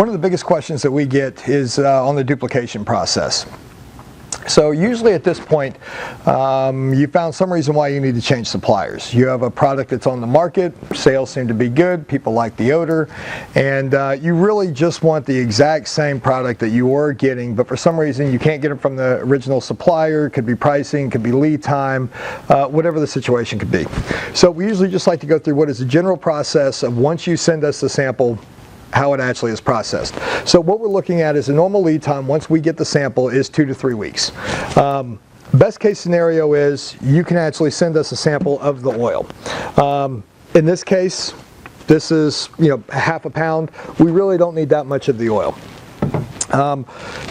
One of the biggest questions that we get is on the duplication process. So usually at this point, you found some reason why you need to change suppliers. You have a product that's on the market, sales seem to be good, people like the odor, and you really just want the exact same product that you were getting, but for some reason you can't get it from the original supplier. It could be pricing, could be lead time, whatever the situation could be. So we usually just like to go through what is the general process of once you send us the sample, how it actually is processed. So what we're looking at is a normal lead time once we get the sample is 2 to 3 weeks. Best case scenario is you can actually send us a sample of the oil. In this case, this is half a pound. We really don't need that much of the oil.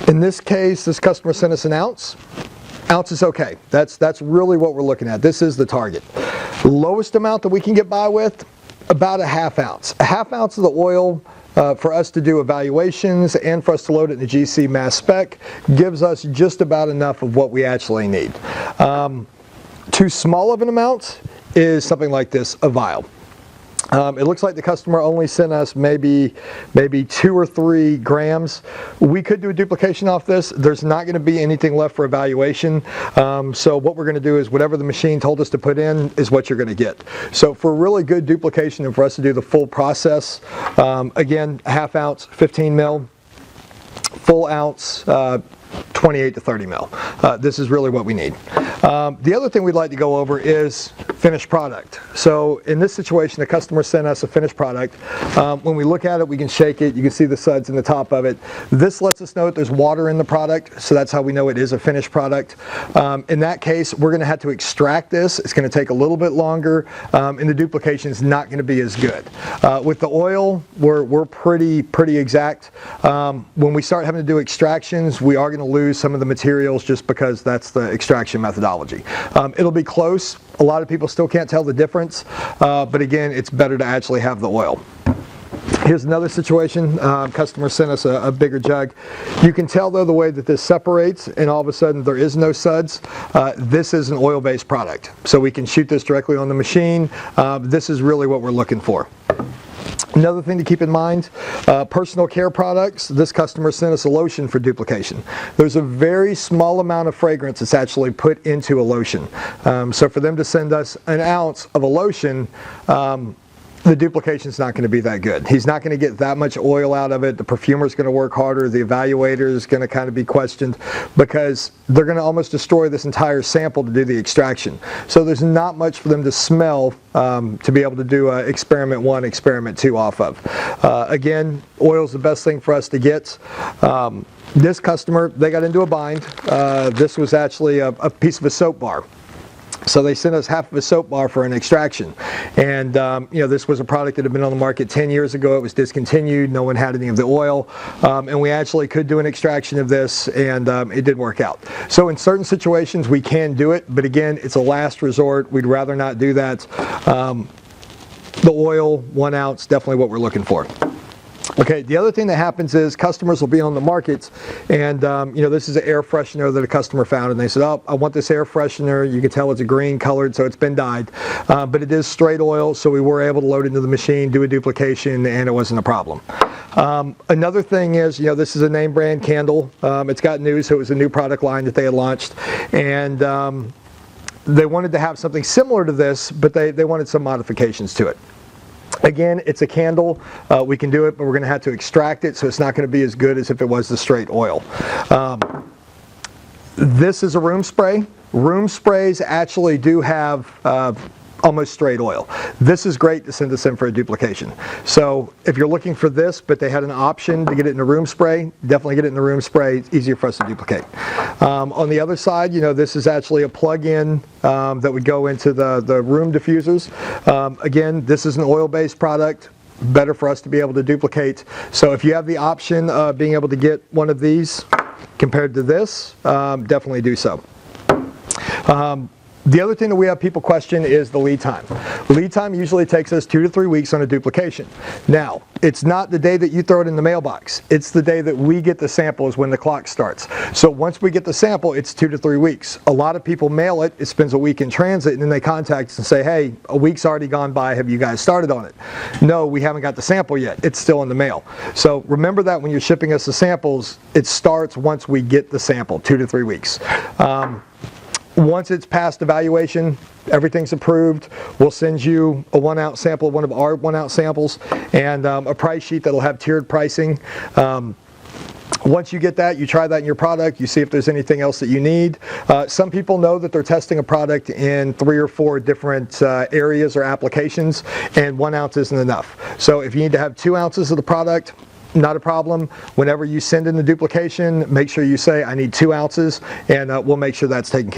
In this case, this customer sent us an ounce. Ounce is okay. That's really what we're looking at. This is the target. Lowest amount that we can get by with, about a half ounce. A half ounce of the oil for us to do evaluations and for us to load it in the GC mass spec gives us just about enough of what we actually need. Too small of an amount is something like this, a vial. It looks like the customer only sent us maybe 2 or 3 grams. We could do a duplication off this. There's not going to be anything left for evaluation. So what we're going to do is whatever the machine told us to put in is what you're going to get. So for really good duplication and for us to do the full process, again, a half ounce, 15 mil, full ounce, 28 to 30 mil. This is really what we need. The other thing we'd like to go over is finished product. So in this situation, the customer sent us a finished product. When we look at it, we can shake it. You can see the suds in the top of it. This lets us know that there's water in the product, so that's how we know it is a finished product. In that case, we're going to have to extract this. It's going to take a little bit longer, and the duplication is not going to be as good. With the oil, we're pretty exact. When we start having to do extractions, we are going to lose some of the materials just because that's the extraction methodology. It'll be close. A lot of people still can't tell the difference, but again, it's better to actually have the oil. Here's another situation. Customer sent us a bigger jug. You can tell though the way that this separates and all of a sudden there is no suds. This is an oil-based product. So we can shoot this directly on the machine. This is really what we're looking for. Another thing to keep in mind, personal care products, this customer sent us a lotion for duplication. There's a very small amount of fragrance that's actually put into a lotion. So for them to send us an ounce of a lotion, the duplication is not going to be that good. He's not going to get that much oil out of it. The perfumer's going to work harder. The evaluator is going to kind of be questioned because they're going to almost destroy this entire sample to do the extraction. So there's not much for them to smell to be able to do experiment 1, experiment 2 off of. Again, oil is the best thing for us to get. This customer, they got into a bind. This was actually a piece of a soap bar. So they sent us half of a soap bar for an extraction. And this was a product that had been on the market 10 years ago. It was discontinued. No one had any of the oil. And we actually could do an extraction of this, and it didn't work out. So in certain situations, we can do it. But again, it's a last resort. We'd rather not do that. The oil, 1 ounce, definitely what we're looking for. Okay, the other thing that happens is customers will be on the market and this is an air freshener that a customer found and they said, oh, I want this air freshener. You can tell it's a green colored, so it's been dyed, but it is straight oil, so we were able to load it into the machine, do a duplication, and it wasn't a problem. Another thing is, this is a name brand candle. It's got news, so it was a new product line that they had launched, and they wanted to have something similar to this, but they wanted some modifications to it. Again, it's a candle. We can do it, but we're going to have to extract it, so it's not going to be as good as if it was the straight oil. This is a room spray. Room sprays actually do have almost straight oil. This is great to send us in for a duplication. So if you're looking for this, but they had an option to get it in a room spray, definitely get it in the room spray. It's easier for us to duplicate. On the other side, this is actually a plug-in that would go into the room diffusers. Again, this is an oil-based product. Better for us to be able to duplicate. So if you have the option of being able to get one of these compared to this, definitely do so. The other thing that we have people question is the lead time. Lead time usually takes us 2 to 3 weeks on a duplication. Now, it's not the day that you throw it in the mailbox. It's the day that we get the sample is when the clock starts. So once we get the sample, it's 2 to 3 weeks. A lot of people mail it, it spends a week in transit, and then they contact us and say, hey, a week's already gone by, have you guys started on it? No, we haven't got the sample yet. It's still in the mail. So remember that when you're shipping us the samples, it starts once we get the sample, 2 to 3 weeks. Once it's passed evaluation, everything's approved, we'll send you a 1 ounce sample of one of our 1 ounce samples and a price sheet that'll have tiered pricing. Once you get that, you try that in your product, you see if there's anything else that you need. Some people know that they're testing a product in 3 or 4 different areas or applications, and 1 ounce isn't enough. So if you need to have 2 ounces of the product, not a problem. Whenever you send in the duplication, make sure you say, I need 2 ounces, and we'll make sure that's taken care of.